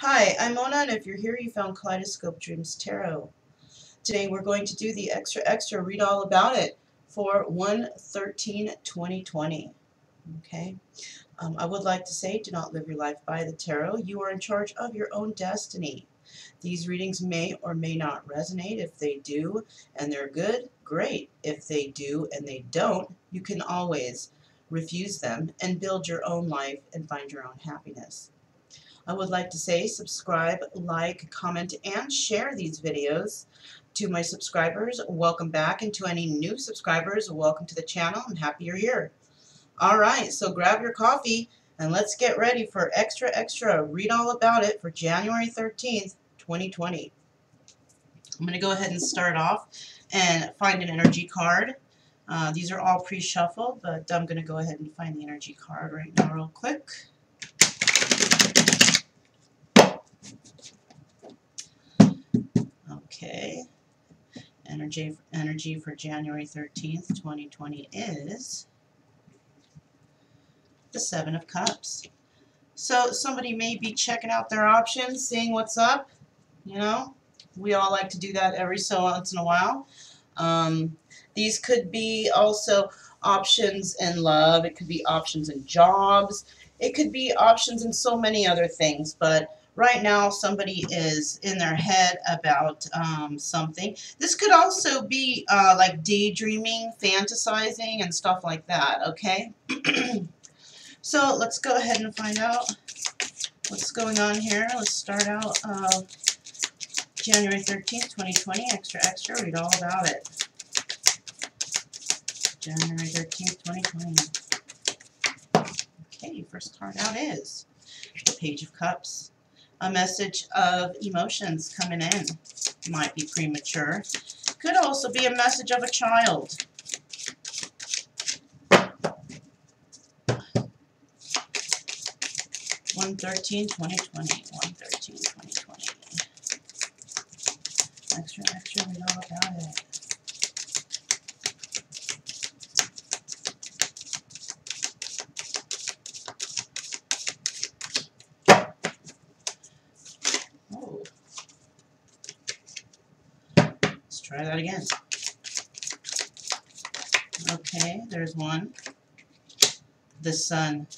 Hi, I'm Mona, and if you're here, you found Kaleidoscope Dreams Tarot. Today we're going to do the extra read all about it for 1/13/2020. Okay? I would like to say, do not live your life by the tarot. You are in charge of your own destiny. These readings may or may not resonate. If they do and they're good, great. If they do and they don't, you can always refuse them and build your own life and find your own happiness. I would like to say subscribe, like, comment, and share these videos. To my subscribers, welcome back, and to any new subscribers, welcome to the channel. I'm happy you're here. Alright, so grab your coffee and let's get ready for extra read all about it for January 13th, 2020. I'm going to go ahead and start off and find an energy card. These are all pre-shuffled, but I'm going to go ahead and find the energy card right now real quick. Okay, energy for January 13th, 2020 is the Seven of Cups. So somebody may be checking out their options, seeing what's up. You know, we all like to do that every so once in a while. These could be also options in love. It could be options in jobs. It could be options in so many other things, but right now somebody is in their head about something. This could also be like daydreaming, fantasizing, and stuff like that, okay? So let's go ahead and find out what's going on here. Let's start out January 13th, 2020, extra, read all about it. January 13th, 2020. Okay, first card out is the Page of Cups. A message of emotions coming in. Might be premature. Could also be a message of a child. One 2020. Extra, read all about it. Oh. Let's try that again. Okay, there's one. The Sun.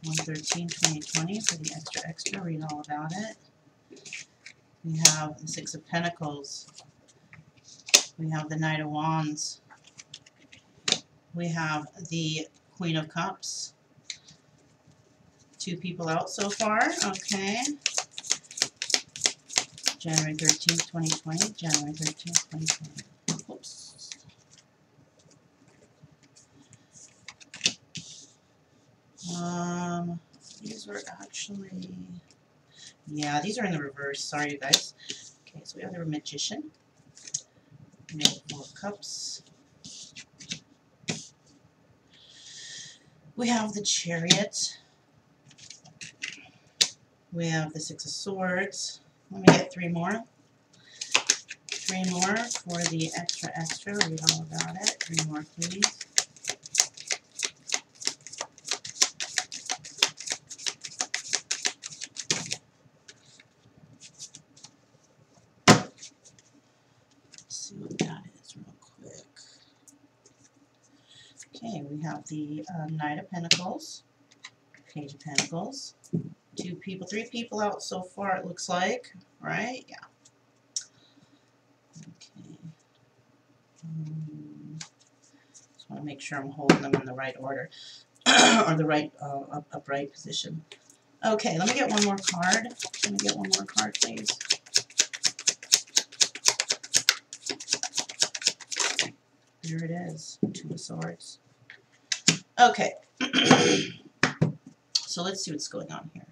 1/13/2020 for the extra, read all about it. We have the Six of Pentacles. We have the Knight of Wands. We have the Queen of Cups. Two people out so far. Okay. January 13th, 2020. January 13th, 2020. Oops. These were actually... Yeah, these are in the reverse. Sorry, you guys. Okay, so we have the Magician. We have Four of Cups. We have the Chariot. We have the Six of Swords. Let me get three more. Three more for the extra, read all about it. Three more, please. See what that is real quick. Okay, we have the Knight of Pentacles, Page of Pentacles, two people, three people out so far it looks like, right? Yeah. Okay. Just want to make sure I'm holding them in the right order, or the right upright position. Okay, let me get one more card. Let me get one more card, please. There it is, Two of Swords. Okay, so let's see what's going on here.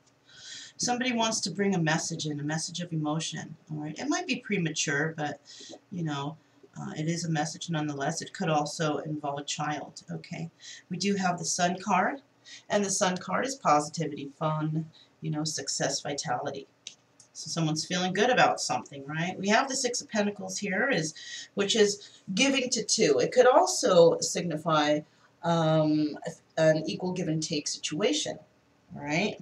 Somebody wants to bring a message in, a message of emotion. All right, it might be premature, but you know, it is a message nonetheless. It could also involve a child. Okay, we do have the Sun card, and the Sun card is positivity, fun, you know, success, vitality. So someone's feeling good about something, right? We have the Six of Pentacles here, which is giving to two. It could also signify an equal give and take situation, all right?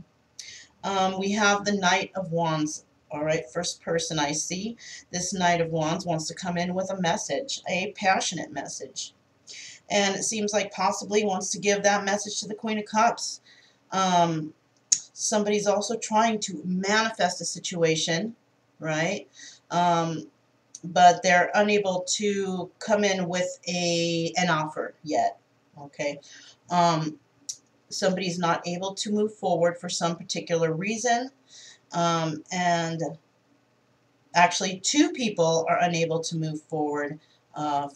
We have the Knight of Wands. All right, first person I see. This Knight of Wands wants to come in with a message, a passionate message. And it seems like possibly wants to give that message to the Queen of Cups. Somebody's also trying to manifest a situation, right? But they're unable to come in with an offer yet, okay? Somebody's not able to move forward for some particular reason, and actually two people are unable to move forward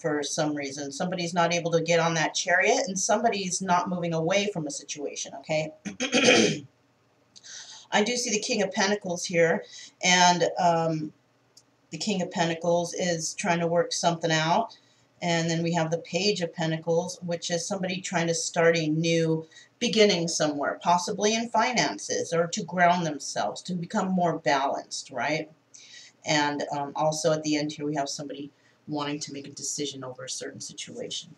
for some reason. Somebody's not able to get on that chariot, and somebody's not moving away from a situation, okay? I do see the King of Pentacles here, and the King of Pentacles is trying to work something out. And then we have the Page of Pentacles, which is somebody trying to start a new beginning somewhere, possibly in finances, or to ground themselves, to become more balanced, right? And also at the end here, we have somebody wanting to make a decision over a certain situation.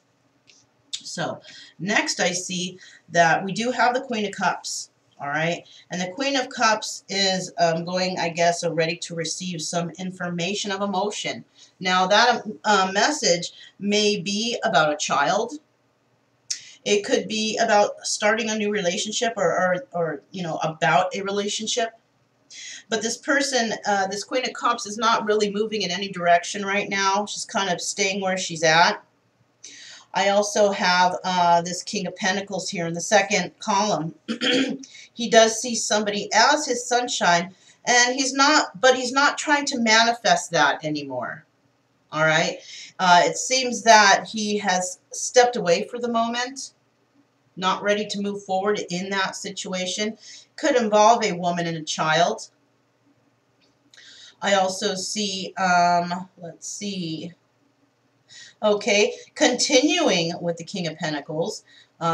So next I see that we do have the Queen of Cups. All right, and the Queen of Cups is going, I guess, ready to receive some information of emotion. Now, that message may be about a child. It could be about starting a new relationship, or you know, about a relationship. But this person, this Queen of Cups, is not really moving in any direction right now. She's kind of staying where she's at. I also have this King of Pentacles here in the second column. He does see somebody as his sunshine, and he's not trying to manifest that anymore. All right. It seems that he has stepped away for the moment, not ready to move forward in that situation. Could involve a woman and a child. I also see, let's see. Okay, continuing with the King of Pentacles,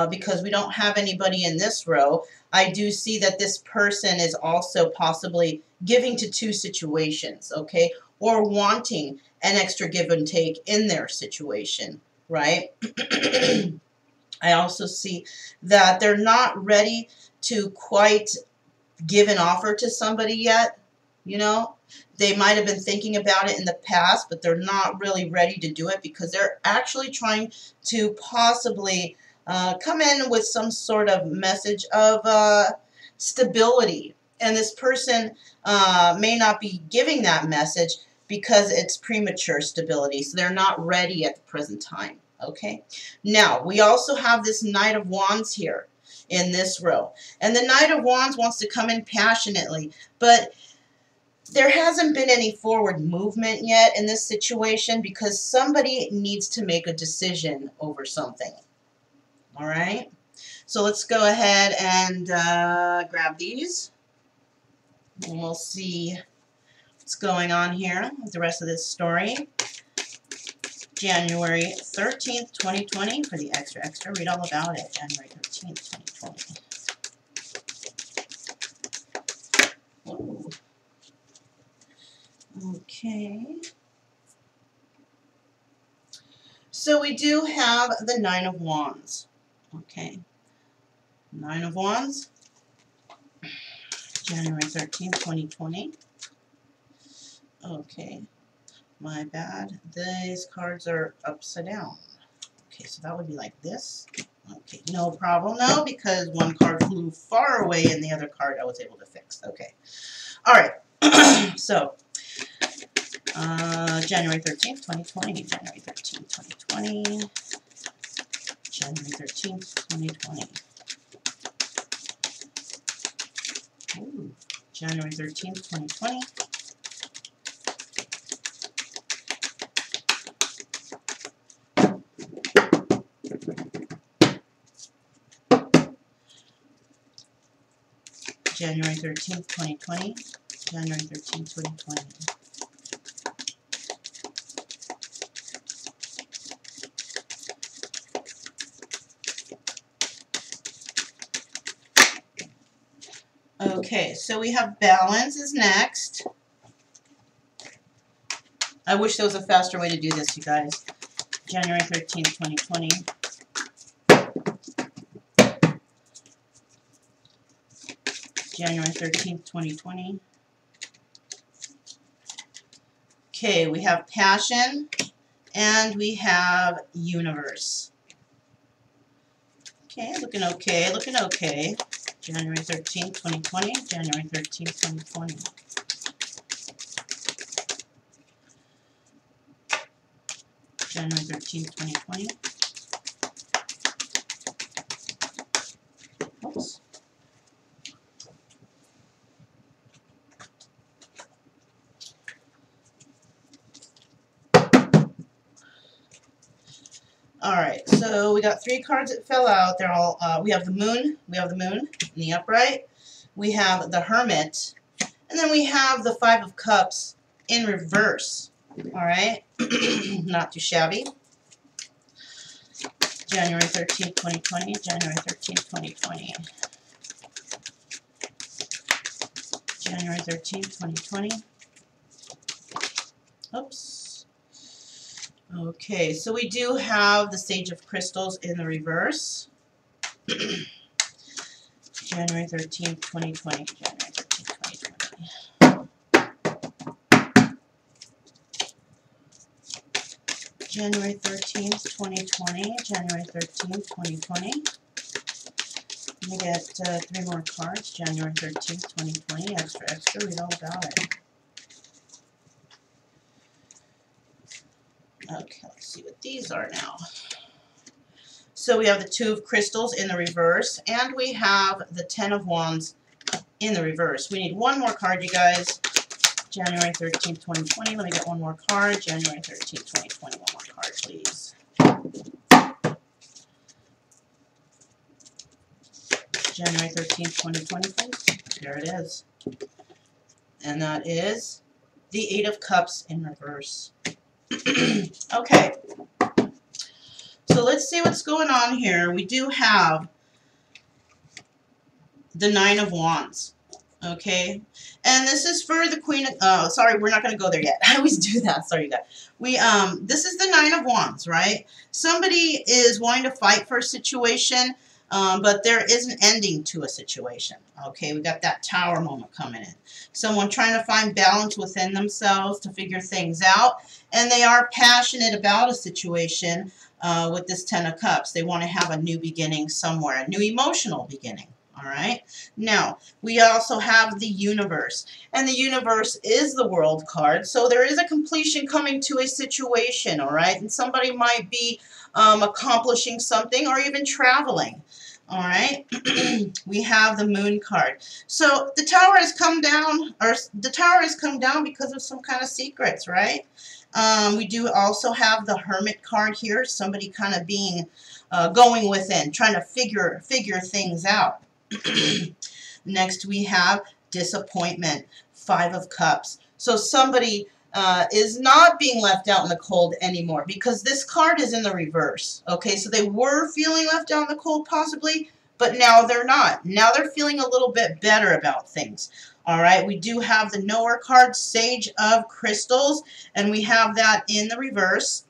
because we don't have anybody in this row, I do see that this person is also possibly giving to two situations, okay, or wanting an extra give and take in their situation, right? I also see that they're not ready to quite give an offer to somebody yet, you know. They might have been thinking about it in the past, but they're not really ready to do it because they're actually trying to possibly come in with some sort of message of stability. And this person may not be giving that message because it's premature stability. So they're not ready at the present time. Okay. Now, we also have this Knight of Wands here in this row. And the Knight of Wands wants to come in passionately, but there hasn't been any forward movement yet in this situation because somebody needs to make a decision over something. All right? So let's go ahead and grab these. And we'll see what's going on here with the rest of this story. January 13th, 2020 for the extra. Read all about it. January 13th, 2020. Whoa. Okay. So we do have the Nine of Wands. Okay. Nine of Wands. January 13th, 2020. Okay. My bad. These cards are upside down. Okay, so that would be like this. Okay, no problem now because one card flew far away and the other card I was able to fix. Okay. All right. So, January 13th, 2020. January 13th, 2020. January 13th, 2020. Ooh, January 13th, 2020. January 13th, 2020. January 13th, 2020. Okay, so we have balance is next. I wish there was a faster way to do this, you guys. January 13th, 2020. January 13th, 2020. Okay, we have passion and we have universe. Okay, looking okay, looking okay. January 13th, 2020, January 13th, 2020. January 13th, 2020. Oops. All right, so we got 3 cards that fell out. They're all, we have the moon in the upright. We have the hermit, and then we have the 5 of cups in reverse. All right, not too shabby. January 13th, 2020, January 13th, 2020. January 13th, 2020. Oops. Okay, so we do have the Sage of Crystals in the reverse. January 13th, 2020. January 13th, 2020. January 13th, 2020. January 13th, 2020. Let me get 3 more cards. January 13th, 2020. Extra, extra. Read all about it. Okay, let's see what these are now. So we have the 2 of Crystals in the reverse, and we have the 10 of Wands in the reverse. We need 1 more card, you guys. January 13th, 2020. Let me get 1 more card. January 13th, 2020. 1 more card, please. January 13th, 2020, please. There it is. And that is the 8 of Cups in reverse. Okay. So let's see what's going on here. We do have the 9 of Wands. Okay, and this is for the Queen of, sorry, we're not going to go there yet. I always do that. Sorry, you guys. This is the 9 of Wands, right? Somebody is wanting to fight for a situation, but there is an ending to a situation. Okay, we got that Tower moment coming in. Someone trying to find balance within themselves to figure things out, and they are passionate about a situation with this 10 of Cups. They want to have a new beginning somewhere, a new emotional beginning. All right. Now, we also have the universe, and the universe is the World card. So there is a completion coming to a situation. All right. And somebody might be accomplishing something or even traveling. All right. We have the Moon card. So the Tower has come down, or the Tower has come down because of some kind of secrets, right? We do also have the Hermit card here. Somebody kind of being going within, trying to figure things out. Next, we have disappointment, 5 of Cups. So somebody is not being left out in the cold anymore because this card is in the reverse. Okay, so they were feeling left out in the cold possibly, but now they're not. Now they're feeling a little bit better about things. All right, we do have the Knower card, Sage of Crystals, and we have that in the reverse.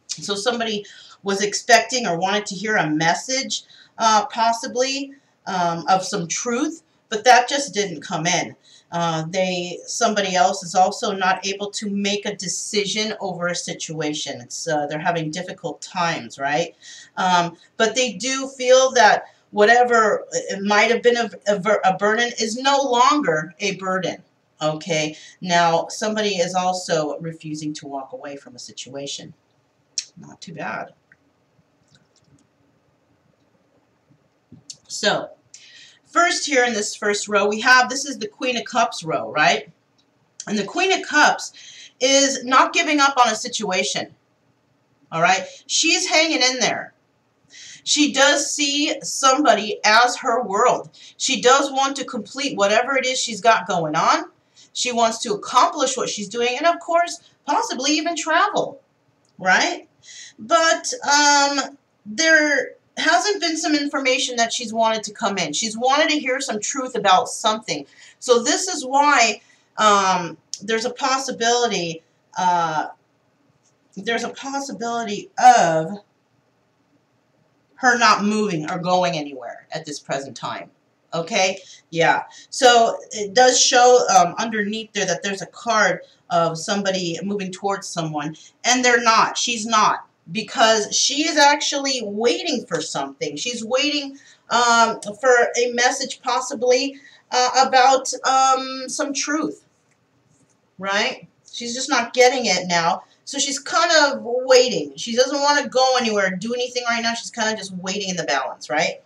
So somebody was expecting or wanted to hear a message, possibly, of some truth, but that just didn't come in. Somebody else is also not able to make a decision over a situation. They're having difficult times, right? But they do feel that whatever it might have been a burden is no longer a burden. Okay, now somebody is also refusing to walk away from a situation. Not too bad. So, first here in this first row, we have, this is the Queen of Cups row, right? And the Queen of Cups is not giving up on a situation, all right? She's hanging in there. She does see somebody as her world. She does want to complete whatever it is she's got going on. She wants to accomplish what she's doing, and of course, possibly even travel, right? But there hasn't been some information that she's wanted to come in. She's wanted to hear some truth about something. So this is why there's a possibility of her not moving or going anywhere at this present time. Okay, yeah. So it does show underneath there that there's a card of somebody moving towards someone, and they're not. She's not, because she is actually waiting for something. She's waiting for a message, possibly about some truth, right? She's just not getting it now. So she's kind of waiting. She doesn't want to go anywhere, do anything right now. She's kind of just waiting in the balance, right?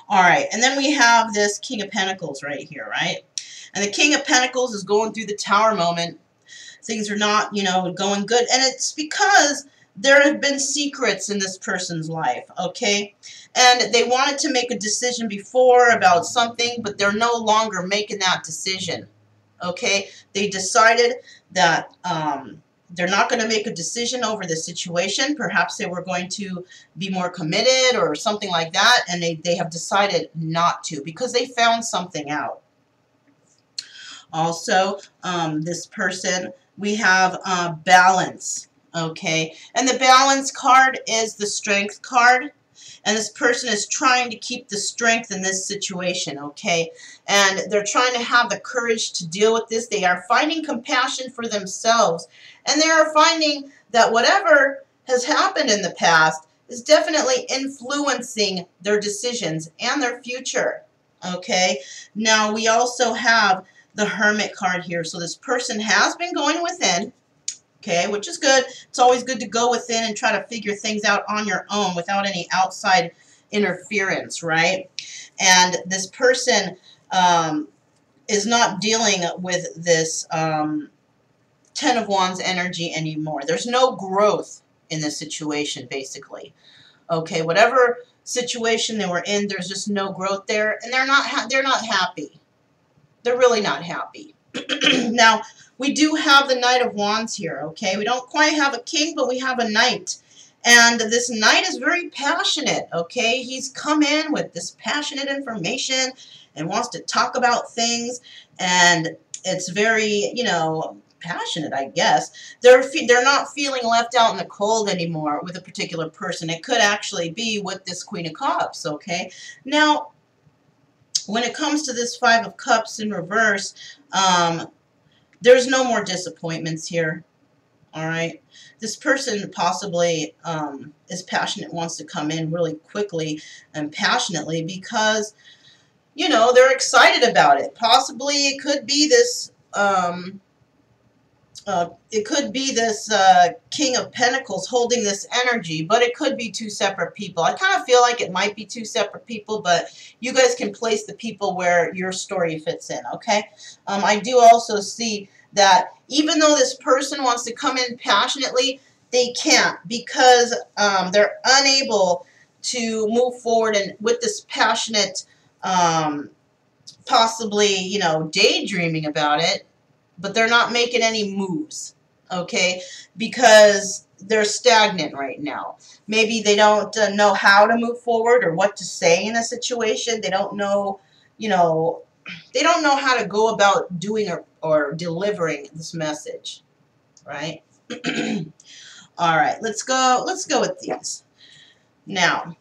All right, and then we have this King of Pentacles right here, right? And the King of Pentacles is going through the Tower moment. Things are not, you know, going good. And it's because there have been secrets in this person's life, okay? And they wanted to make a decision before about something, but they're no longer making that decision, okay? They decided that they're not going to make a decision over the situation. Perhaps they were going to be more committed or something like that, and they have decided not to because they found something out. Also, this person, we have balance, okay? And the balance card is the strength card. And this person is trying to keep the strength in this situation, okay? And they're trying to have the courage to deal with this. They are finding compassion for themselves. And they are finding that whatever has happened in the past is definitely influencing their decisions and their future, okay? Now, we also have the Hermit card here. So this person has been going within, okay, which is good. It's always good to go within and try to figure things out on your own without any outside interference, right? And this person is not dealing with this Ten of Wands energy anymore. There's no growth in this situation, basically. Okay, whatever situation they were in, there's just no growth there, and they're not happy. They're really not happy. Now, we do have the Knight of Wands here, okay? We don't quite have a king, but we have a knight. And this knight is very passionate, okay? He's come in with this passionate information and wants to talk about things. And it's very, you know, passionate, I guess. They're not feeling left out in the cold anymore with a particular person. It could actually be with this Queen of Cups, okay? Now, when it comes to this Five of Cups in reverse, there's no more disappointments here, all right? This person possibly is passionate, wants to come in really quickly and passionately because, you know, they're excited about it. Possibly it could be this King of Pentacles holding this energy, but it could be two separate people. I kind of feel like it might be two separate people, but you guys can place the people where your story fits in, okay? I do also see that even though this person wants to come in passionately, they can't because they're unable to move forward and with this passionate, possibly, you know, daydreaming about it, but they're not making any moves, okay, because they're stagnant right now. Maybe they don't know how to move forward or what to say in a situation. They don't know, you know, they don't know how to go about doing or delivering this message, right? All right, let's go with these. Now,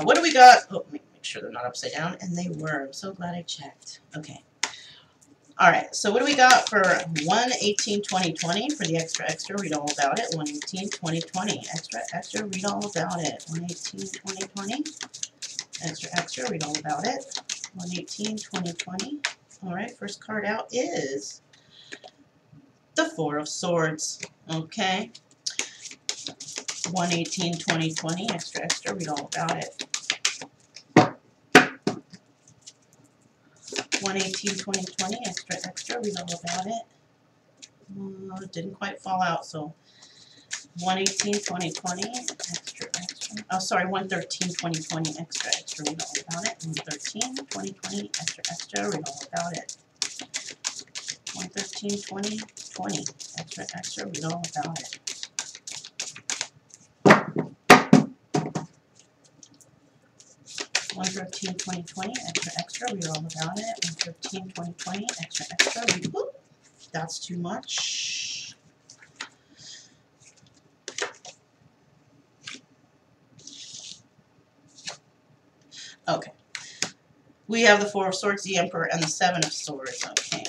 what do we got? Oh, make sure they're not upside down, and they were. I'm so glad I checked. Okay. All right, so what do we got for 1/18/2020 for the extra, read all about it. 1/18/2020, extra, read all about it. 1/18/2020, extra, read all about it. 1/18/2020. All right, first card out is the Four of Swords. Okay. 1/18/2020, extra, read all about it. 1/18/2020, extra, read all about it. It didn't quite fall out, so 1/18/2020, extra. Oh, sorry, 1/13/2020, extra, read all about it. 1/13/2020, extra, read all about it. 1/13/2020, extra, read all about it. 1/13/2020, extra, read all about it. 1/13/2020, extra, read. Whoop, that's too much. Okay. We have the Four of Swords, the Emperor, and the Seven of Swords. Okay.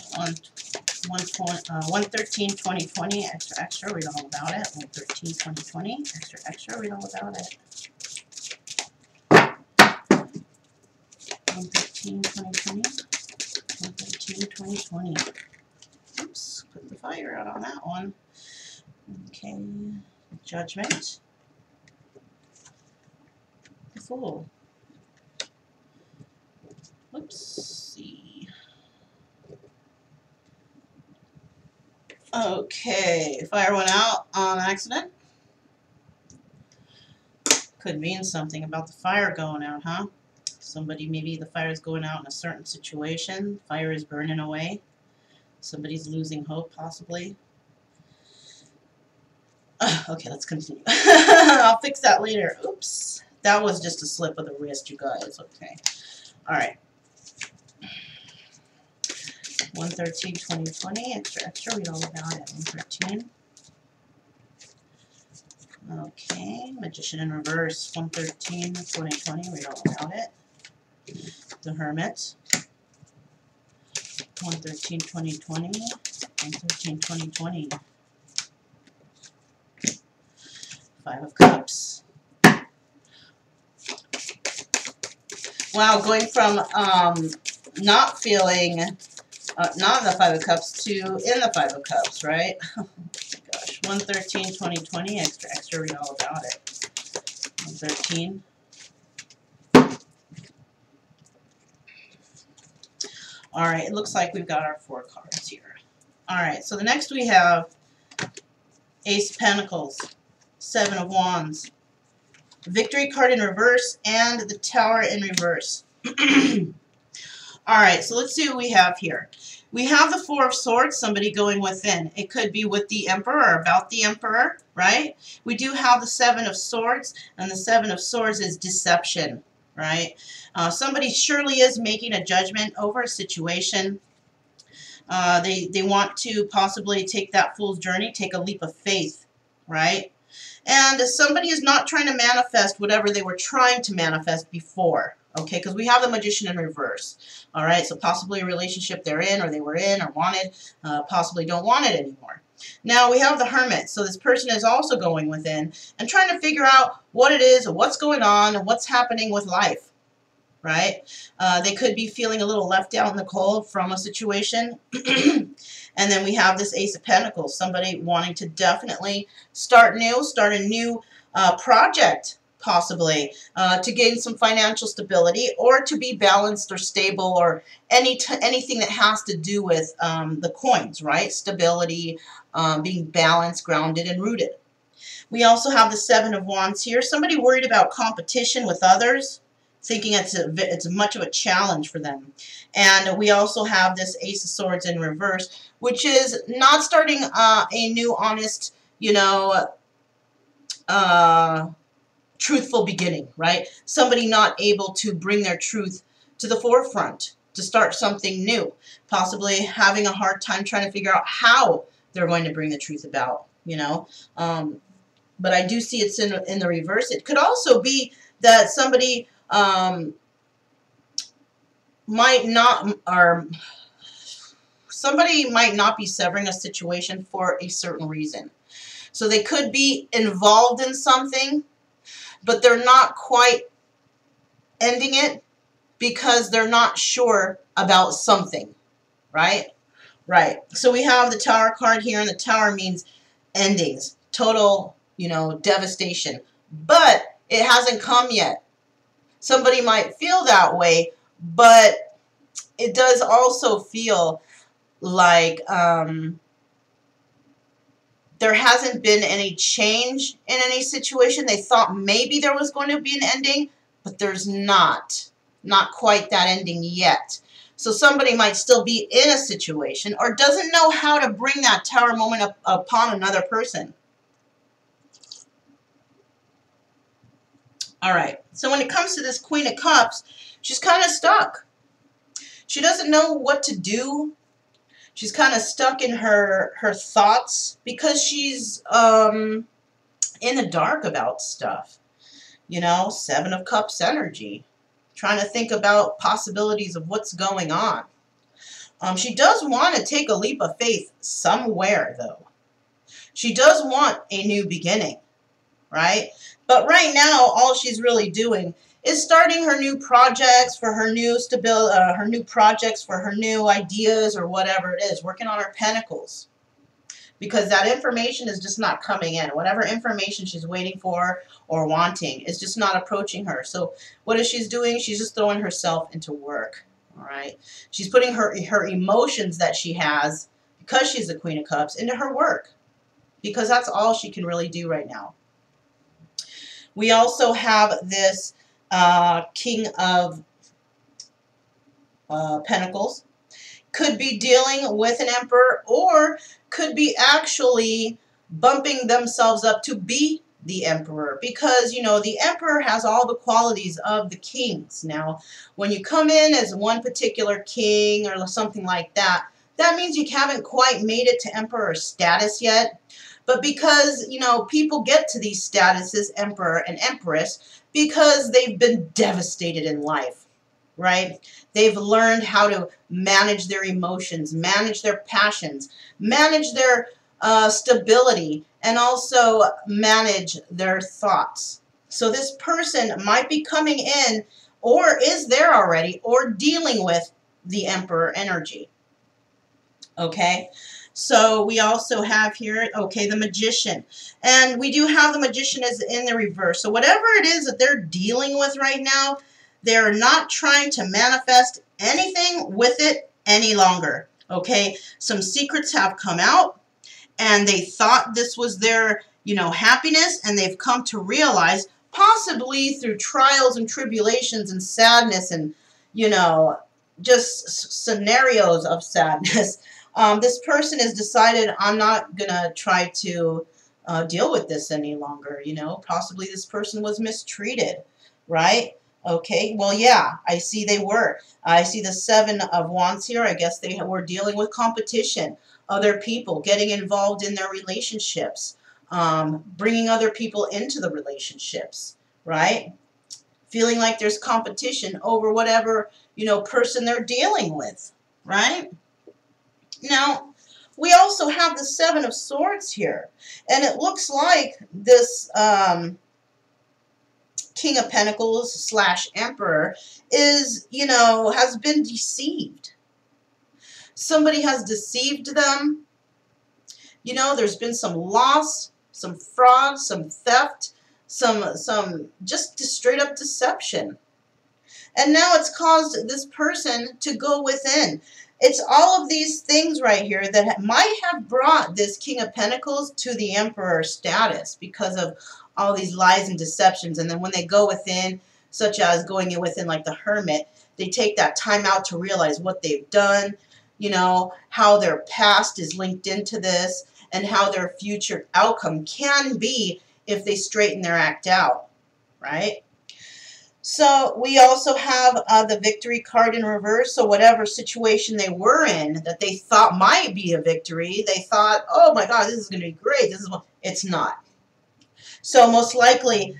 113, 20, 20, extra, extra, read all about it. 113, 20, 20, extra, extra, read all about it. 113, 20, 20, 113, 20, 20. Oops, put the fire out on that one. Okay, Judgment. The Fool. Let's see. Okay, fire went out on accident. Could mean something about the fire going out, huh? Somebody, maybe the fire is going out in a certain situation. Fire is burning away. Somebody's losing hope, possibly. Okay, let's continue. I'll fix that later. Oops. That was just a slip of the wrist, you guys. Okay. Alright. 113, 20, 20. Extra, extra. Read all about it. 113. Okay. Magician in reverse. 113, 20, 20. Read all about it. The Hermit. 113, 20, 20. 113, 20, 20. Five of Cups. Wow, going from not feeling not in the Five of Cups to in the Five of Cups, right? Oh my gosh. 113, 20, 20. Extra, extra. Read all about it. 113. Alright, it looks like we've got our 4 cards here. Alright, so the next we have Ace of Pentacles, 7 of Wands, Victory card in reverse, and the Tower in reverse. Alright, so let's see what we have here. We have the Four of Swords, somebody going within. It could be with the Emperor or about the Emperor, right? We do have the Seven of Swords, and the Seven of Swords is deception, right? Somebody surely is making a judgment over a situation. They want to possibly take that fool's journey, take a leap of faith, right? And somebody is not trying to manifest whatever they were trying to manifest before, okay? Because we have the Magician in reverse, all right? So possibly a relationship they're in or they were in or wanted, possibly don't want it anymore. Now we have the Hermit. So this person is also going within and trying to figure out what it is, what's going on, and what's happening with life, right? They could be feeling a little left out in the cold from a situation. And then we have this Ace of Pentacles, somebody wanting to definitely start new, start a new project, possibly, to gain some financial stability or to be balanced or stable or anything that has to do with the coins, right? Stability, being balanced, grounded, and rooted. We also have the Seven of Wands here, somebody worried about competition with others, thinking it's much of a challenge for them. And we also have this Ace of Swords in reverse, which is not starting a new, honest, you know, truthful beginning, right? Somebody not able to bring their truth to the forefront, to start something new, possibly having a hard time trying to figure out how they're going to bring the truth about, you know. But I do see it's in the reverse. It could also be that somebody might not, or somebody might not be severing a situation for a certain reason. So they could be involved in something, but they're not quite ending it because they're not sure about something, right? Right. So we have the Tower card here, and the Tower means endings, total, you know, devastation. But it hasn't come yet. Somebody might feel that way, but it does also feel like there hasn't been any change in any situation. They thought maybe there was going to be an ending, but there's not. Not quite that ending yet. So somebody might still be in a situation or doesn't know how to bring that Tower moment upon another person. All right, so when it comes to this Queen of Cups, she's kind of stuck. She doesn't know what to do. She's kind of stuck in her thoughts because she's in the dark about stuff. You know, Seven of Cups energy. trying to think about possibilities of what's going on. She does want to take a leap of faith somewhere, though. She does want a new beginning, right? But right now, all she's really doing is starting her new projects for her new stability, her new projects for her new ideas or whatever it is, working on her pentacles. Because that information is just not coming in. Whatever information she's waiting for or wanting is just not approaching her. So what is she doing? She's just throwing herself into work. All right. She's putting her emotions that she has, because she's the Queen of Cups, into her work. Because that's all she can really do right now. We also have this King of Pentacles. Could be dealing with an emperor, or could be actually bumping themselves up to be the emperor, because, you know, the emperor has all the qualities of the kings. Now, when you come in as one particular king or something like that, that means you haven't quite made it to emperor status yet. But because, you know, people get to these statuses, emperor and empress, because they've been devastated in life, right? They've learned how to manage their emotions, manage their passions, manage their stability, and also manage their thoughts. So this person might be coming in, or is there already, or dealing with the Emperor energy. Okay, so we also have here, okay, the Magician. And we do have the Magician as in the reverse. So whatever it is that they're dealing with right now, they're not trying to manifest anything with it any longer. Okay, some secrets have come out, and they thought this was their, you know, happiness, and they've come to realize, possibly through trials and tribulations and sadness and, you know, just scenarios of sadness, this person has decided, I'm not going to try to deal with this any longer. You know, possibly this person was mistreated, right? Okay, well, yeah, I see they were. I see the Seven of Wands here. I guess they were dealing with competition, other people, getting involved in their relationships, bringing other people into the relationships, right? Feeling like there's competition over whatever, you know, person they're dealing with, right? Now, we also have the Seven of Swords here, and it looks like this King of Pentacles / Emperor is, you know, has been deceived. Somebody has deceived them. You know, there's been some loss, some fraud, some theft, some just straight up deception. And now it's caused this person to go within. It's all of these things right here that might have brought this King of Pentacles to the Emperor status, because of all these lies and deceptions. And then when they go within, such as going in within like the Hermit, they take that time out to realize what they've done, you know, how their past is linked into this, and how their future outcome can be if they straighten their act out, right? So we also have the Victory card in reverse. So whatever situation they were in that they thought might be a victory, they thought, oh my God, this is going to be great. This is what, it's not. So most likely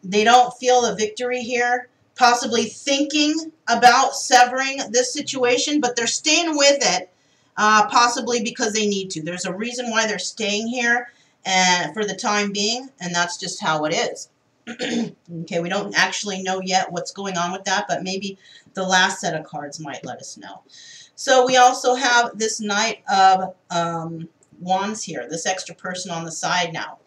they don't feel the victory here, possibly thinking about severing this situation, but they're staying with it, possibly because they need to. There's a reason why they're staying here for the time being, and that's just how it is. Okay, we don't actually know yet what's going on with that, but maybe the last set of cards might let us know. So we also have this Knight of Wands here, this extra person on the side now.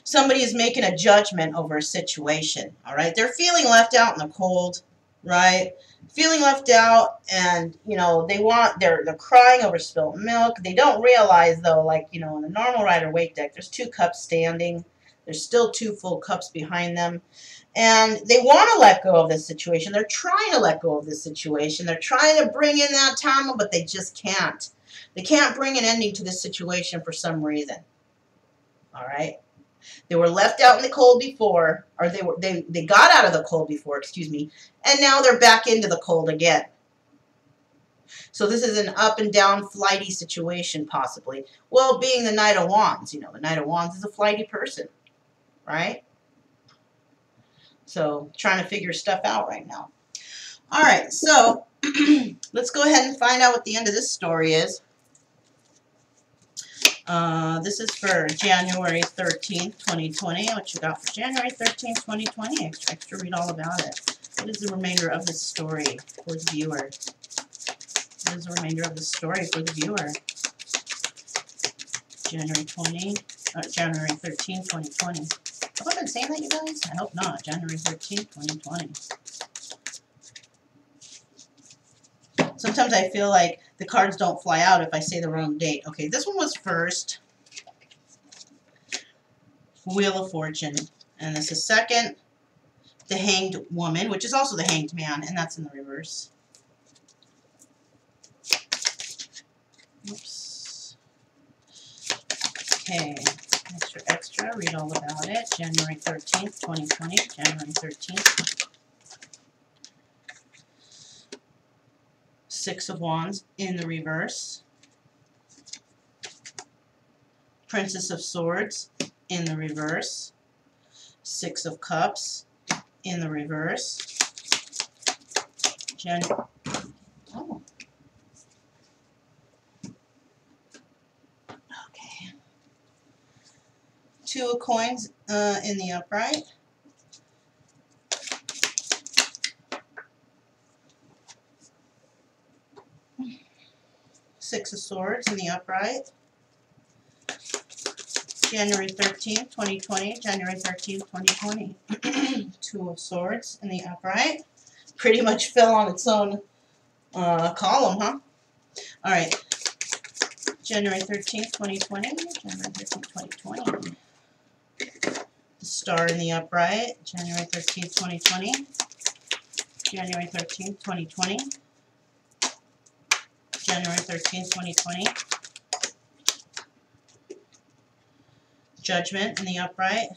Somebody is making a judgment over a situation, all right? They're feeling left out in the cold, right? Feeling left out, and, you know, they're crying over spilt milk. They don't realize, though, like, you know, in the normal Rider-Waite deck, there's 2 cups standing. There's still 2 full cups behind them. And they want to let go of this situation. They're trying to let go of this situation. They're trying to bring in that karma, but they just can't. They can't bring an ending to this situation for some reason. All right? They were left out in the cold before, or they got out of the cold before, excuse me, and now they're back into the cold again. So this is an up and down flighty situation, possibly. Well, being the Knight of Wands, you know, the Knight of Wands is a flighty person. Right? So trying to figure stuff out right now. All right, so let's go ahead and find out what the end of this story is. This is for January 13th, 2020. What you got for January 13th, 2020? Extra, read all about it. What is the remainder of this story for the viewer? What is the remainder of the story for the viewer? January 13th, 2020. Have I been saying that, you guys? I hope not. January 13th, 2020. Sometimes I feel like the cards don't fly out if I say the wrong date. Okay, this one was first. Wheel of Fortune. And this is second. The Hanged Woman, which is also the Hanged Man, and that's in the reverse. Oops. Okay, extra, read all about it. January 13th, 2020. January 13th. Six of Wands in the reverse. Princess of Swords in the reverse. Six of Cups in the reverse. Oh. Okay. Two of Coins in the upright. Six of Swords in the upright. January 13th, 2020. January 13th, 2020. Two of Swords in the upright. Pretty much fell on its own column, huh? All right. January 13th, 2020. January 13th, 2020. The Star in the upright. January 13th, 2020. January 13th, 2020. January 13th, 2020. Judgment in the upright.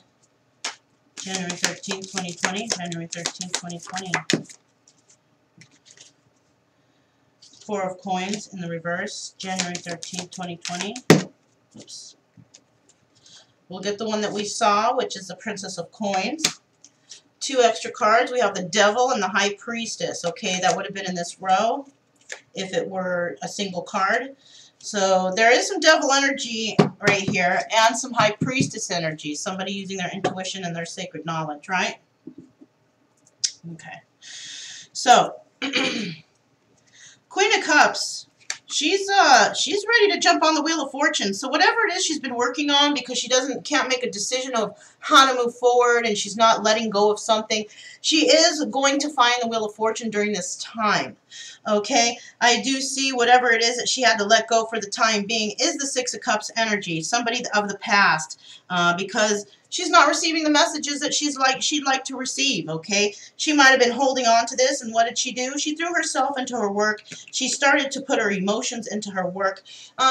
January 13th, 2020. January 13th, 2020. Four of Coins in the reverse. January 13th, 2020. Oops. We'll get the one that we saw, which is the Princess of Coins. Two extra cards. We have the Devil and the High Priestess. Okay, that would have been in this row if it were a single card. So there is some devil energy right here and some high priestess energy. Somebody using their intuition and their sacred knowledge, right? Okay. So Queen of Cups, she's ready to jump on the Wheel of Fortune. So whatever it is she's been working on, because she can't make a decision of how to move forward and she's not letting go of something, she is going to find the Wheel of Fortune during this time. Okay, I do see whatever it is that she had to let go for the time being is the Six of Cups energy, somebody of the past, because she's not receiving the messages that she'd like to receive. Okay, she might have been holding on to this, and what did she do? She threw herself into her work. She started to put her emotions into her work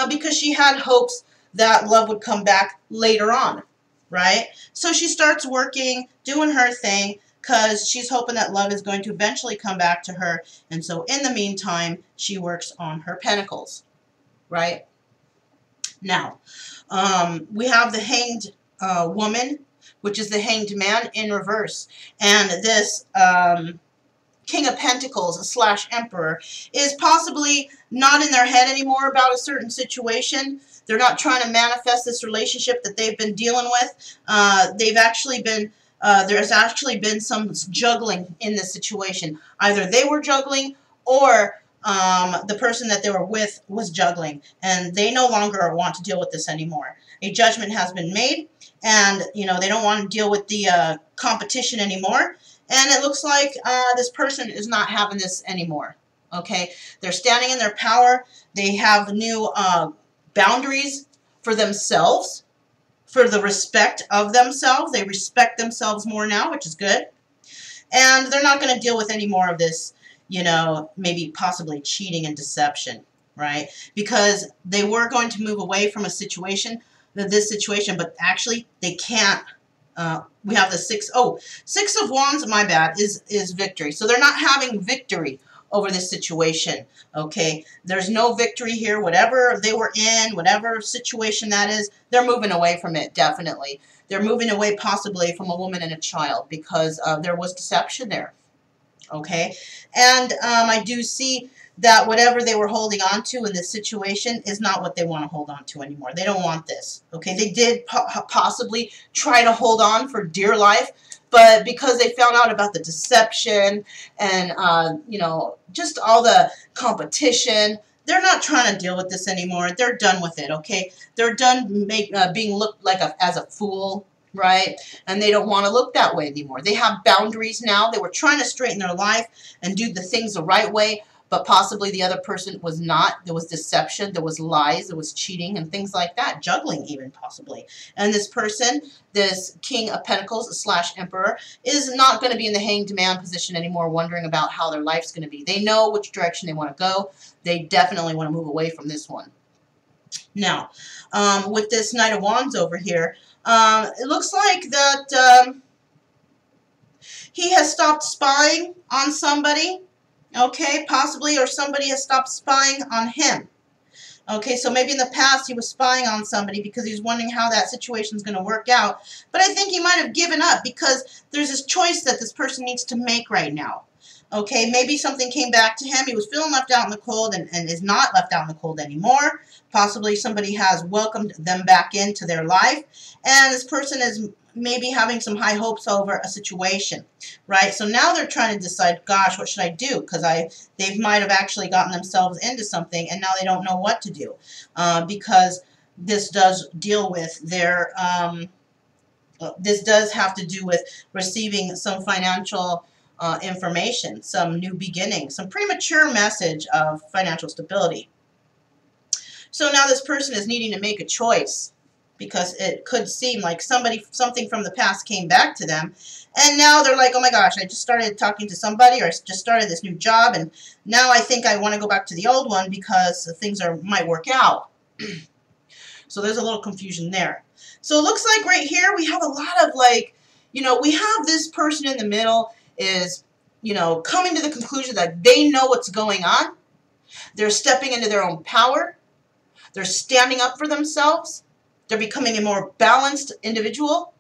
because she had hopes that love would come back later on, right? So she starts working, doing her thing, because she's hoping that love is going to eventually come back to her. And so in the meantime, she works on her pentacles, right? Now, we have the Hanged Woman, which is the Hanged Man in reverse. And this King of Pentacles / Emperor is possibly not in their head anymore about a certain situation. They're not trying to manifest this relationship that they've been dealing with. There's actually been some juggling in this situation. Either they were juggling or the person that they were with was juggling, and they no longer want to deal with this anymore. A judgment has been made, and they don't want to deal with the competition anymore. And it looks like this person is not having this anymore. Okay, they're standing in their power. They have new boundaries for themselves, for the respect of themselves. They respect themselves more now, which is good. And they're not going to deal with any more of this, maybe possibly cheating and deception, right? Because they were going to move away from this situation, but actually they can't. We have the Six of Wands, my bad, is victory. So they're not having victory over this situation, okay? There's no victory here. Whatever they were in, whatever situation that is, they're moving away from it, definitely. They're moving away possibly from a woman and a child because there was deception there. Okay, and I do see that whatever they were holding on to in this situation is not what they want to hold on to anymore. They don't want this. Okay, they did possibly try to hold on for dear life, but because they found out about the deception and you know, just all the competition, they're not trying to deal with this anymore. They're done with it. Okay, they're done being looked like as a fool. Right? And they don't want to look that way anymore. They have boundaries now. They were trying to straighten their life and do the things the right way, but possibly the other person was not. There was deception, there was lies, there was cheating and things like that, juggling even possibly. And this person, this King of Pentacles / Emperor, is not going to be in the hanged man position anymore, wondering about how their life's going to be. They know which direction they want to go. They definitely want to move away from this one. Now, with this Knight of Wands over here, it looks like that he has stopped spying on somebody, okay, possibly, or somebody has stopped spying on him. Okay, so maybe in the past he was spying on somebody because he was wondering how that situation is going to work out. But I think he might have given up because there's this choice that this person needs to make right now. Okay, maybe something came back to him. He was feeling left out in the cold and is not left out in the cold anymore. Possibly somebody has welcomed them back into their life. And this person is maybe having some high hopes over a situation, right? So now they're trying to decide, gosh, what should I do? Because they might have actually gotten themselves into something and now they don't know what to do. Because this does deal with their, this does have to do with receiving some financial information, some new beginning, some premature message of financial stability. So now this person is needing to make a choice because it could seem like something from the past came back to them. And now they're like, oh my gosh, I just started talking to somebody or I just started this new job and now I think I want to go back to the old one because things might work out. So there's a little confusion there. So it looks like right here we have a lot of like, you know, we have this person in the middle is, you know, coming to the conclusion that they know what's going on. They're stepping into their own power. They're standing up for themselves. They're becoming a more balanced individual.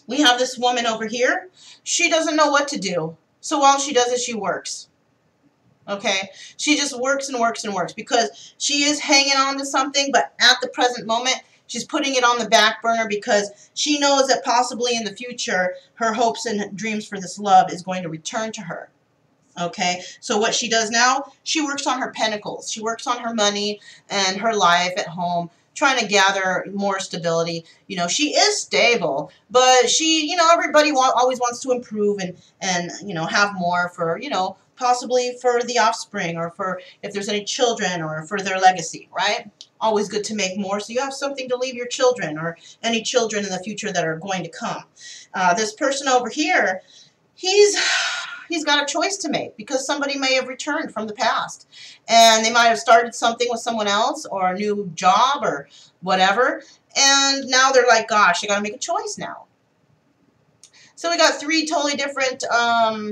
We have this woman over here. She doesn't know what to do. So all she does is she works. Okay? She just works and works and works because she is hanging on to something, but at the present moment, she's putting it on the back burner because she knows that possibly in the future, her hopes and dreams for this love is going to return to her. Okay, so what she does now, she works on her pentacles. She works on her money and her life at home, trying to gather more stability. You know, she is stable, but she, you know, everybody always wants to improve and you know, have more for, you know, possibly for the offspring or for if there's any children or for their legacy, right? Always good to make more so you have something to leave your children or any children in the future that are going to come. This person over here, he's got a choice to make because somebody may have returned from the past and they might have started something with someone else or a new job or whatever. And now they're like, gosh, I got to make a choice now. So we got three totally different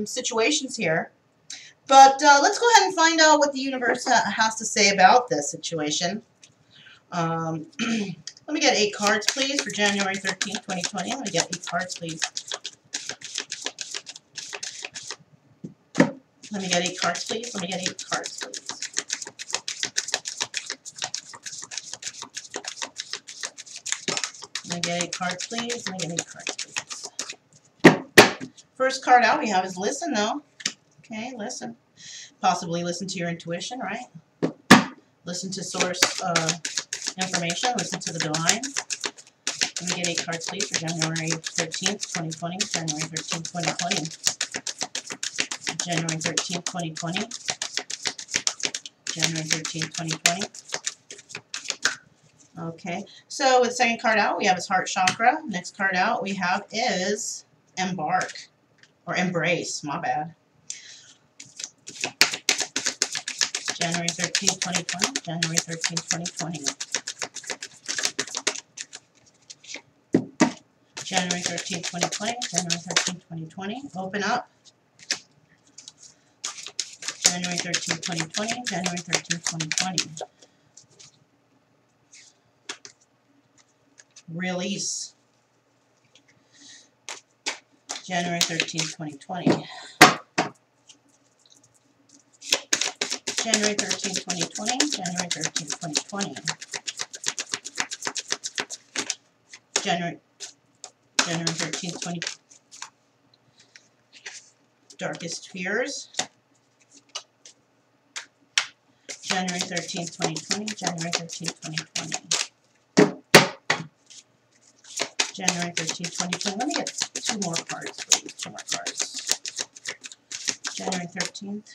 situations here. But let's go ahead and find out what the universe has to say about this situation. Let me get 8 cards, please, for January 13th, 2020. Let me get 8 cards, please. Let me get 8 cards, please. Let me get 8 cards, please. Let me get 8 cards, please. Let me get 8 cards, please. First card out we have is listen, though. Okay, listen. Possibly listen to your intuition, right? Listen to source information. Listen to the divine. Let me get 8 cards, please, for January 13th, 2020. January 13th, 2020. January 13th, 2020. January 13th, 2020. Okay, so with the second card out, we have his heart chakra. Next card out we have is embark, or embrace, my bad. January 13th, 2020. January 13th, 2020. January 13th, 2020. January 13th, 2020. Open up. January 13th, 2020. January 13th, 2020. Release. January 13th, 2020. January 13th, 2020. January 13th, 2020. January 13th, 2020. Darkest fears. January 13th, 2020. January 13th, 2020. January 13th, 2020. Let me get 2 more cards, please. 2 more cards. January 13th.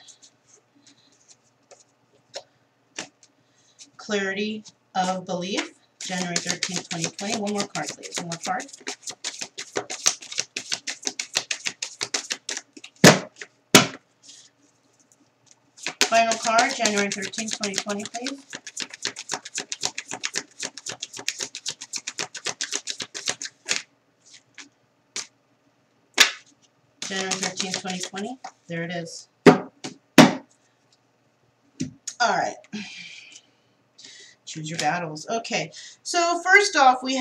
Clarity of belief. January 13th, 2020. 1 more card, please. 1 more card. Final card, January 13th, 2020, please. January 13th, 2020. There it is. All right. Choose your battles. Okay. So first off, we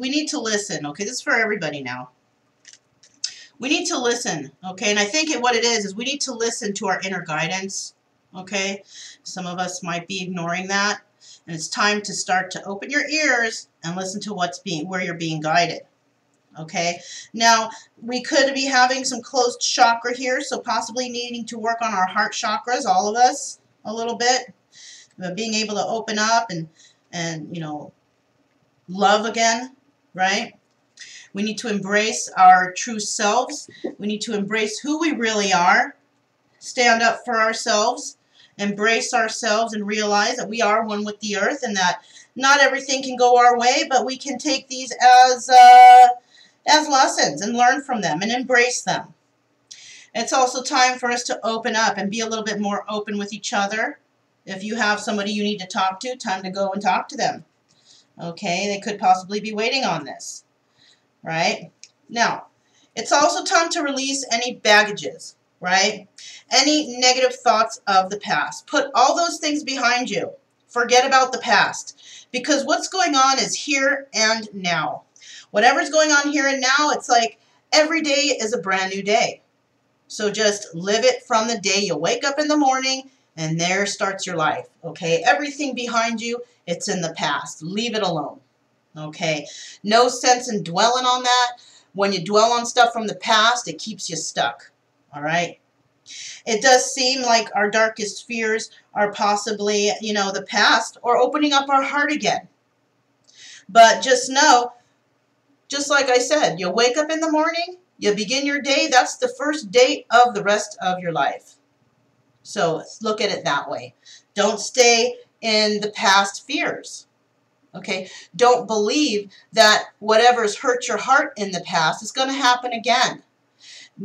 need to listen. Okay, this is for everybody now. We need to listen. Okay, and I think what it is we need to listen to our inner guidance. Okay, some of us might be ignoring that, and it's time to start to open your ears and listen to where you're being guided. Okay, now we could be having some closed chakra here, so possibly needing to work on our heart chakras, all of us, a little bit, being able to open up and you know, love again, right? We need to embrace our true selves. We need to embrace who we really are, stand up for ourselves, embrace ourselves, and realize that we are one with the earth, and that not everything can go our way, but we can take these as lessons and learn from them and embrace them. It's also time for us to open up and be a little bit more open with each other. If you have somebody you need to talk to, time to go and talk to them. Okay, they could possibly be waiting on this. Right? Now, it's also time to release any baggages, right? Any negative thoughts of the past. Put all those things behind you. Forget about the past. Because what's going on is here and now. Whatever's going on here and now, it's like every day is a brand new day. So just live it from the day you wake up in the morning, and there starts your life, okay? Everything behind you, it's in the past. Leave it alone. Okay, no sense in dwelling on that. When you dwell on stuff from the past, it keeps you stuck. All right. It does seem like our darkest fears are possibly, you know, the past, or opening up our heart again. But just know, just like I said, you wake up in the morning, you begin your day, that's the first date of the rest of your life. So look at it that way. Don't stay in the past fears. Okay, don't believe that whatever's hurt your heart in the past is going to happen again.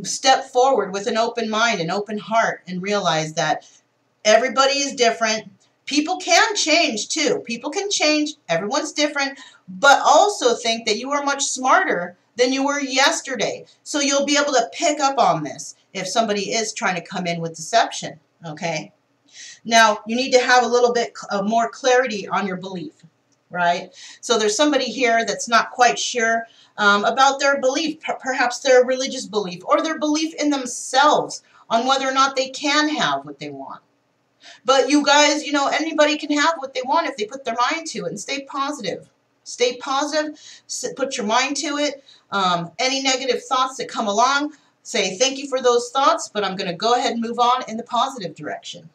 Step forward with an open mind, an open heart, and realize that everybody is different. People can change too. People can change. Everyone's different. But also think that you are much smarter than you were yesterday. So you'll be able to pick up on this if somebody is trying to come in with deception. Okay. Now, you need to have a little bit more clarity on your belief. Right? So there's somebody here that's not quite sure about their belief, perhaps their religious belief, or their belief in themselves on whether or not they can have what they want. But you guys, you know, anybody can have what they want if they put their mind to it and stay positive. Stay positive, put your mind to it. Any negative thoughts that come along, say thank you for those thoughts, but I'm going to go ahead and move on in the positive direction.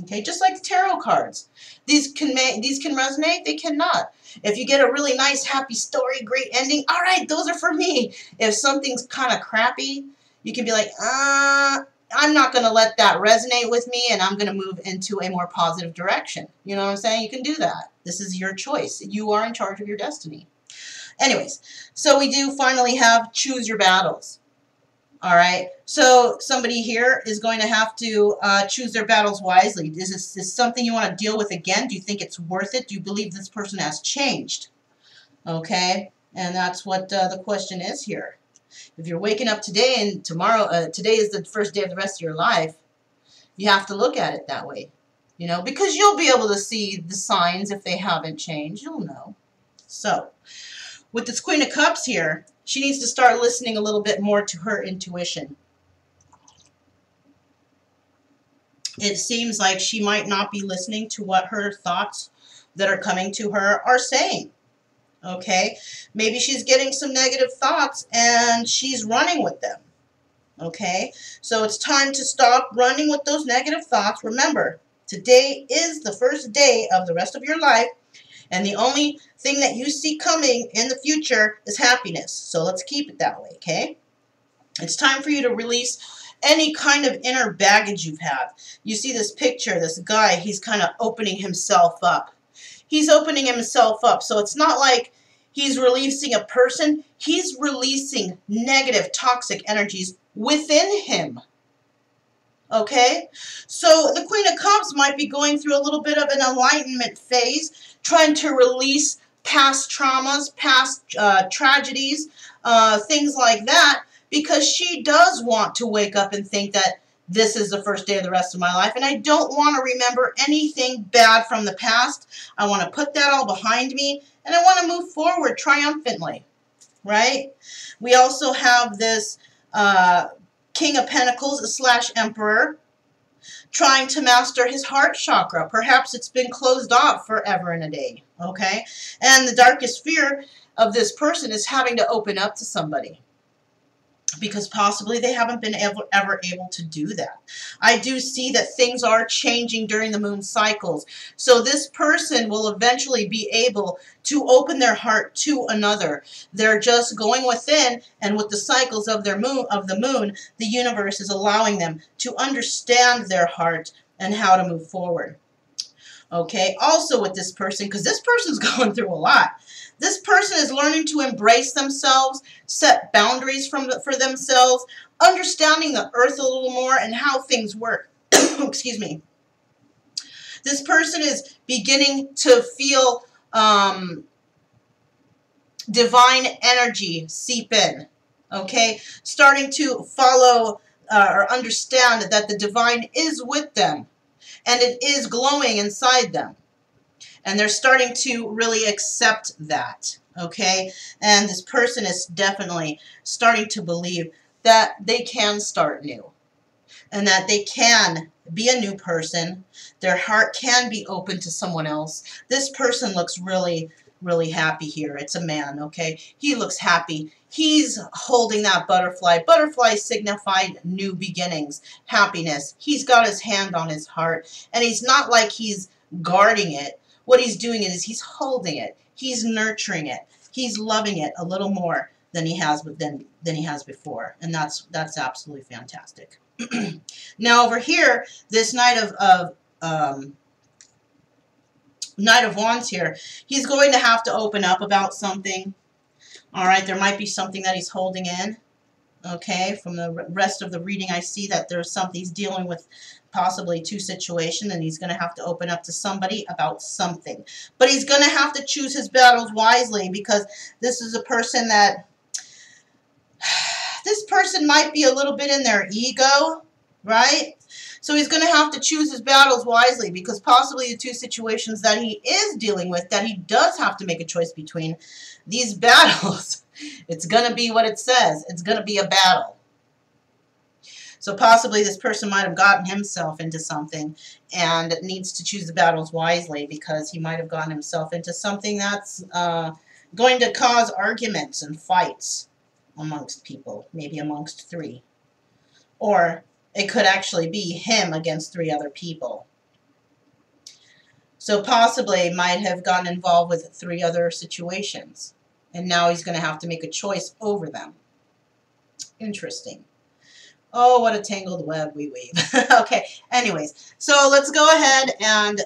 Okay, just like the tarot cards. These can resonate, they cannot. If you get a really nice, happy story, great ending, all right, those are for me. If something's kind of crappy, you can be like, I'm not going to let that resonate with me, and I'm going to move into a more positive direction. You know what I'm saying? You can do that. This is your choice. You are in charge of your destiny. Anyways, so we do finally have choose your battles. All right, so somebody here is going to have to choose their battles wisely. Is this something you want to deal with again? Do you think it's worth it? Do you believe this person has changed? Okay, and that's what the question is here. If you're waking up today and tomorrow, today is the first day of the rest of your life, you have to look at it that way, you know, because you'll be able to see the signs if they haven't changed. You'll know. So, with this Queen of Cups here, She needs to start listening a little bit more to her intuition. It seems like she might not be listening to what her thoughts that are coming to her are saying. Okay? Maybe she's getting some negative thoughts and she's running with them. Okay? So it's time to stop running with those negative thoughts. Remember, today is the first day of the rest of your life, and the only thing that you see coming in the future is happiness. So let's keep it that way, okay? It's time for you to release any kind of inner baggage you've had. You see this picture, this guy, he's kind of opening himself up. He's opening himself up. So it's not like he's releasing a person. He's releasing negative, toxic energies within him. Okay? So the Queen of Cups might be going through a little bit of an enlightenment phase, trying to release past traumas, past tragedies, things like that, because she does want to wake up and think that this is the first day of the rest of my life, and I don't want to remember anything bad from the past. I want to put that all behind me, and I want to move forward triumphantly, right? We also have this King of Pentacles / Emperor trying to master his heart chakra. Perhaps it's been closed off forever and a day, okay? And the darkest fear of this person is having to open up to somebody, because possibly they haven't been ever able to do that. I do see that things are changing during the moon cycles. So this person will eventually be able to open their heart to another. They're just going within, and with the cycles of the moon, the universe is allowing them to understand their heart and how to move forward. Okay, also with this person, because this person's going through a lot. This person is learning to embrace themselves, set boundaries for themselves, understanding the earth a little more and how things work. Excuse me. This person is beginning to feel divine energy seep in. Okay, starting to follow or understand that the divine is with them and it is glowing inside them. And they're starting to really accept that, okay? And this person is definitely starting to believe that they can start new and that they can be a new person. Their heart can be open to someone else. This person looks really, really happy here. It's a man, okay? He looks happy. He's holding that butterfly. Butterfly signified new beginnings, happiness. He's got his hand on his heart, and he's not like he's guarding it. What he's doing is he's holding it. He's nurturing it. He's loving it a little more than he has before, and that's absolutely fantastic. Now over here, this Knight of Wands here, he's going to have to open up about something. All right, there might be something that he's holding in. Okay, from the rest of the reading, I see that there's something he's dealing with, possibly two situations, and he's going to have to open up to somebody about something. But he's going to have to choose his battles wisely, because this is a person that, this person might be a little bit in their ego, right? So he's going to have to choose his battles wisely, because possibly the two situations that he is dealing with, that he does have to make a choice between, these battles, it's going to be what it says. It's going to be a battle. So possibly this person might have gotten himself into something and needs to choose the battles wisely, because he might have gotten himself into something that's going to cause arguments and fights amongst people, maybe amongst three. Or it could actually be him against three other people. So possibly might have gotten involved with three other situations. And now he's going to have to make a choice over them. Interesting. Oh, what a tangled web we weave. Okay, anyways. So let's go ahead and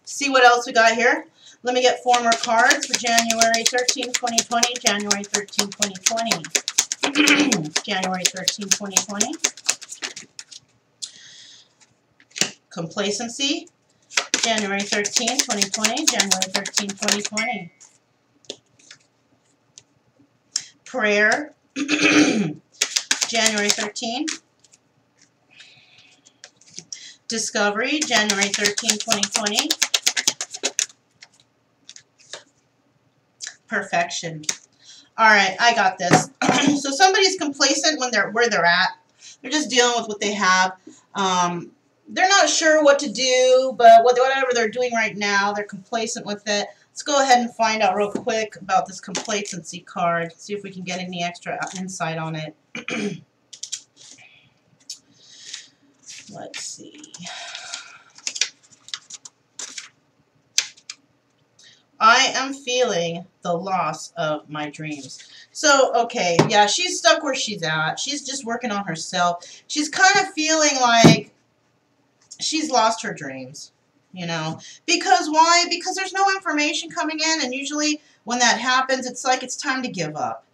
see what else we got here. Let me get 4 more cards for January 13, 2020. January 13, 2020. January 13, 2020. Complacency. January 13, 2020. January 13, 2020. Prayer. January 13. Discovery. January 13, 2020. Perfection. All right, I got this. So somebody's complacent when they're where they're at. They're just dealing with what they have. They're not sure what to do, but whatever they're doing right now, they're complacent with it. Let's go ahead and find out real quick about this complacency card. See if we can get any extra insight on it. Let's see. I am feeling the loss of my dreams. So, okay, yeah, she's stuck where she's at. She's just working on herself. She's kind of feeling like she's lost her dreams, you know. Because why? Because there's no information coming in, and usually when that happens, it's like it's time to give up.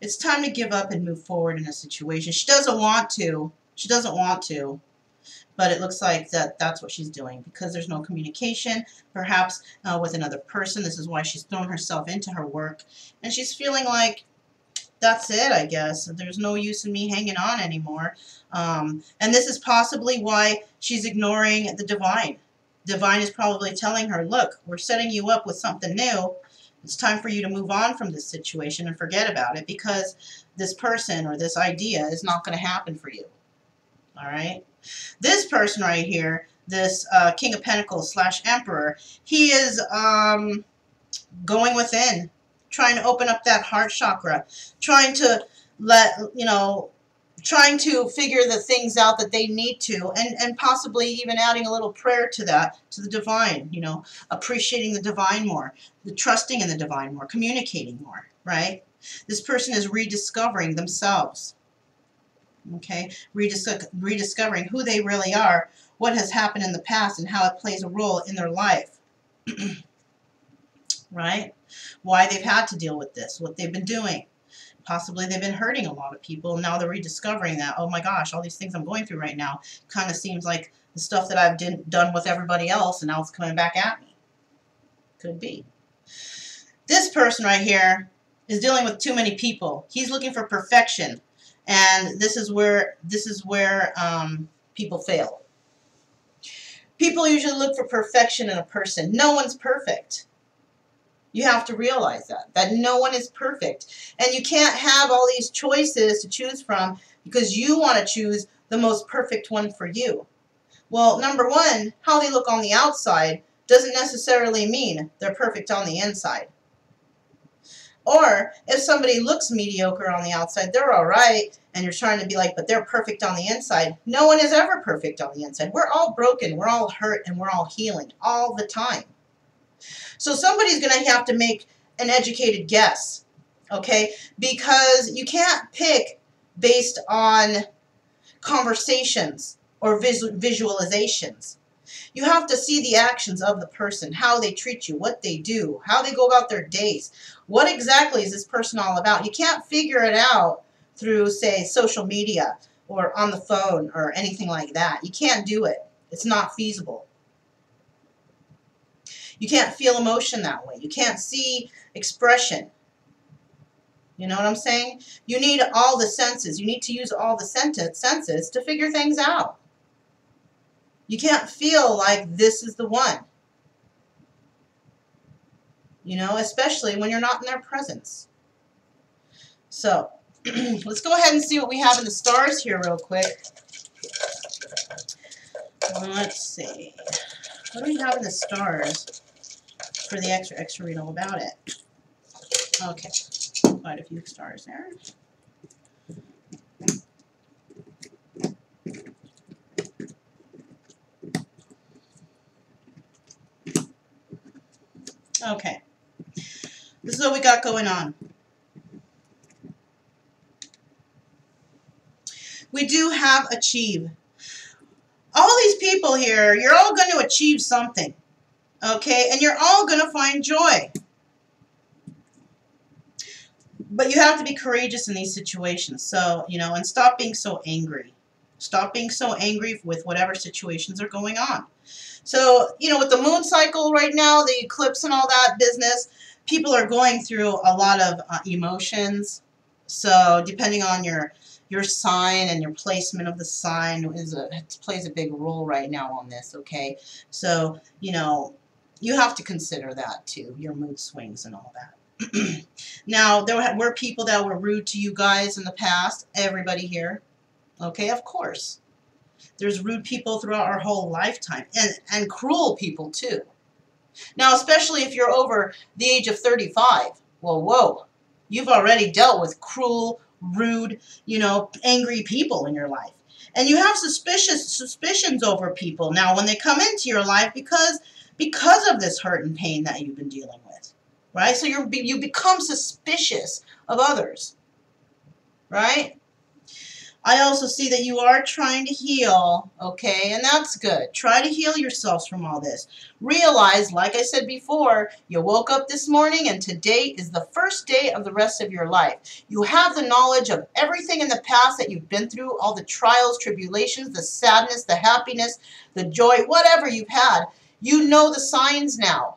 It's time to give up and move forward in a situation. She doesn't want to. She doesn't want to. But it looks like that's what she's doing because there's no communication, perhaps with another person. This is why she's thrown herself into her work. And she's feeling like, that's it, I guess. There's no use in me hanging on anymore. And this is possibly why she's ignoring the divine. Divine is probably telling her, look, we're setting you up with something new. It's time for you to move on from this situation and forget about it because this person or this idea is not going to happen for you. All right? This person right here, this King of Pentacles / Emperor, he is going within, trying to open up that heart chakra, trying to trying to figure the things out that they need to, and possibly even adding a little prayer to that, to the divine, you know, appreciating the divine more, the trusting in the divine more, communicating more, right? This person is rediscovering themselves. Okay, rediscovering who they really are, what has happened in the past, and how it plays a role in their life. Right? Why they've had to deal with this, what they've been doing. Possibly they've been hurting a lot of people, and now they're rediscovering that, oh my gosh, all these things I'm going through right now kind of seems like the stuff that I've done with everybody else, and now it's coming back at me. Could be. This person right here is dealing with too many people. He's looking for perfection. And this is where people fail. People usually look for perfection in a person. No one's perfect. You have to realize that no one is perfect. And you can't have all these choices to choose from because you want to choose the most perfect one for you. Well, number one, how they look on the outside doesn't necessarily mean they're perfect on the inside. Or if somebody looks mediocre on the outside, they're all right, and you're trying to be like, but they're perfect on the inside. No one is ever perfect on the inside. We're all broken, we're all hurt, and we're all healing all the time. So somebody's going to have to make an educated guess, okay? Because you can't pick based on conversations or visualizations. You have to see the actions of the person, how they treat you, what they do, how they go about their days. What exactly is this person all about? You can't figure it out through, say, social media or on the phone or anything like that. You can't do it. It's not feasible. You can't feel emotion that way. You can't see expression. You know what I'm saying? You need all the senses. You need to use all the senses to figure things out. You can't feel like this is the one. You know, especially when you're not in their presence. So, let's go ahead and see what we have in the stars here real quick. Let's see. What do we have in the stars for the extra read all about it? Okay, quite a few stars there. Okay, this is what we got going on. We do have achieve. All these people here, you're all going to achieve something, okay? And you're all going to find joy. But you have to be courageous in these situations. So, you know, and stop being so angry. Stop being so angry with whatever situations are going on. So, you know, with the moon cycle right now, the eclipse and all that business, people are going through a lot of emotions. So, depending on your sign and your placement of the sign plays a big role right now on this, okay? So, you know, you have to consider that too, your mood swings and all that. Now, there were people that were rude to you guys in the past. Everybody here. Okay, of course. There's rude people throughout our whole lifetime. And cruel people, too. Now, especially if you're over the age of 35. Well, whoa. You've already dealt with cruel, rude, angry people in your life. And you have suspicions over people now when they come into your life because of this hurt and pain that you've been dealing with. Right? So you become suspicious of others. Right? I also see that you are trying to heal, okay, and that's good. Try to heal yourselves from all this. Realize, like I said before, you woke up this morning and today is the first day of the rest of your life. You have the knowledge of everything in the past that you've been through, all the trials, tribulations, the sadness, the happiness, the joy, whatever you've had. You know the signs now.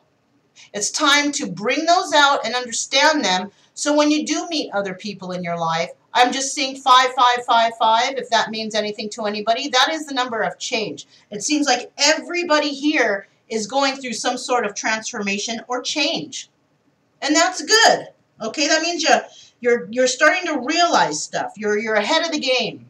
It's time to bring those out and understand them so when you do meet other people in your life, I'm just seeing 5555, if that means anything to anybody. That is the number of change. It seems like everybody here is going through some sort of transformation or change. And that's good. Okay, that means you're starting to realize stuff. You're ahead of the game.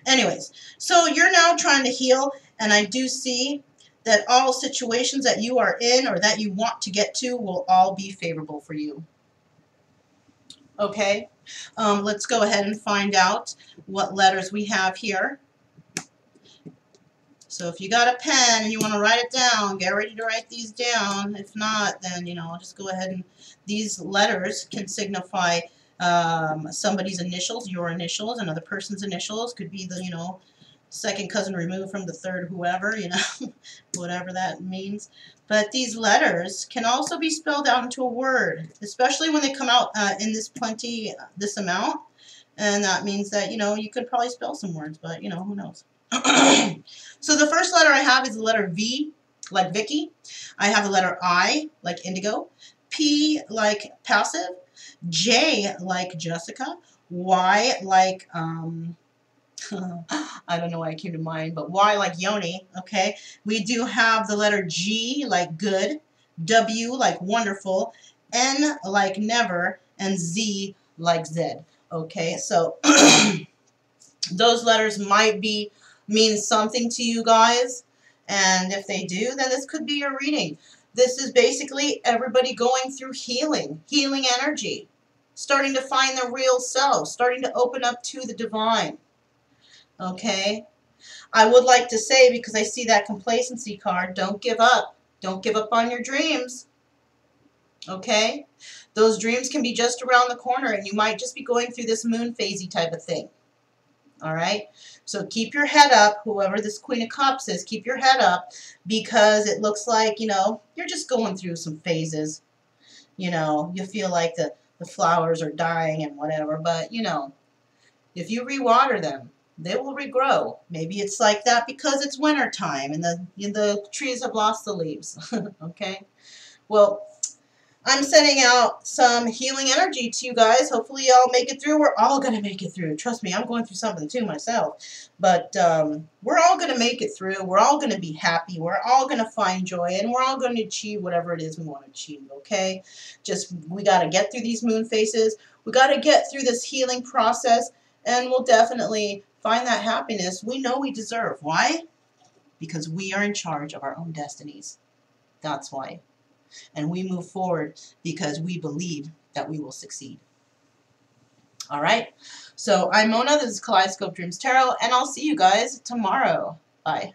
Anyways, so you're now trying to heal, and I do see that all situations that you are in or that you want to get to will all be favorable for you. Okay, let's go ahead and find out what letters we have here. So if you got a pen and you want to write it down, get ready to write these down. If not, then, just go ahead and these letters can signify somebody's initials, your initials, another person's initials. Could be the, second cousin removed from the third whoever, whatever that means. But these letters can also be spelled out into a word, especially when they come out in this amount. And that means that, you could probably spell some words, but, who knows. So the first letter I have is the letter V, like Vicky. I have the letter I, like indigo. P, like passive. J, like Jessica. Y, like, I don't know why it came to mind, but Y like Yoni, okay? We do have the letter G like good, W like wonderful, N like never, and Z like Zed, okay? So those letters might mean something to you guys, and if they do, then this could be your reading. This is basically everybody going through healing energy, starting to find their real self, starting to open up to the divine. Okay, I would like to say, because I see that complacency card, don't give up. Don't give up on your dreams. Okay, those dreams can be just around the corner, and you might just be going through this moon phasey type of thing. All right, so keep your head up. Whoever this Queen of Cups is, keep your head up, because it looks like, you're just going through some phases. You feel like the flowers are dying and whatever, but, if you rewater them, they will regrow. Maybe it's like that because it's winter time and the trees have lost the leaves. Okay? Well, I'm sending out some healing energy to you guys. Hopefully y'all make it through. We're all going to make it through. Trust me, I'm going through something too myself. But we're all going to make it through. We're all going to be happy. We're all going to find joy. And we're all going to achieve whatever it is we want to achieve. Okay? We got to get through these moon phases. We got to get through this healing process. And we'll definitely find that happiness we know we deserve. Why? Because we are in charge of our own destinies. That's why. And we move forward because we believe that we will succeed. All right? So I'm Mona. This is Kaleidoscope Dreams Tarot, and I'll see you guys tomorrow. Bye.